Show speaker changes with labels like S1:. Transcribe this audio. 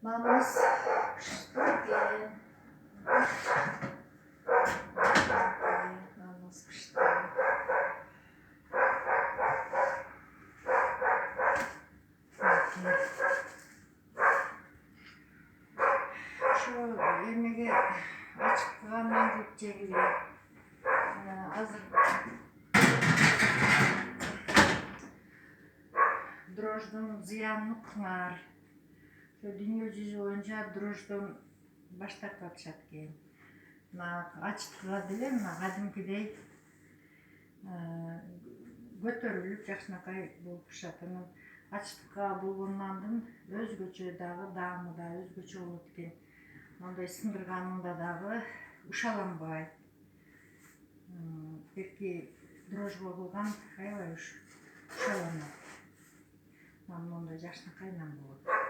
S1: Nonumuz pişti eкен. Nonumuz pişti. Şu yemeği açıp kalman gideceğim. Hazır дрожждың зиянын қыңар. Дүние жүзі бойынша дрожждан баштап жатышат экен. Ачыткыга деле кадимкидей көтөрүлүп жакшынакай болуп пышат. Анан ачыткыга болгондон өзгөчө дагы даамы да өзгөчө болот экен. Мындай сындырганында дагы ушаланбайт. Берки дрожжго кылган аябай ушаланат. Мындай жакшынакай нан болот.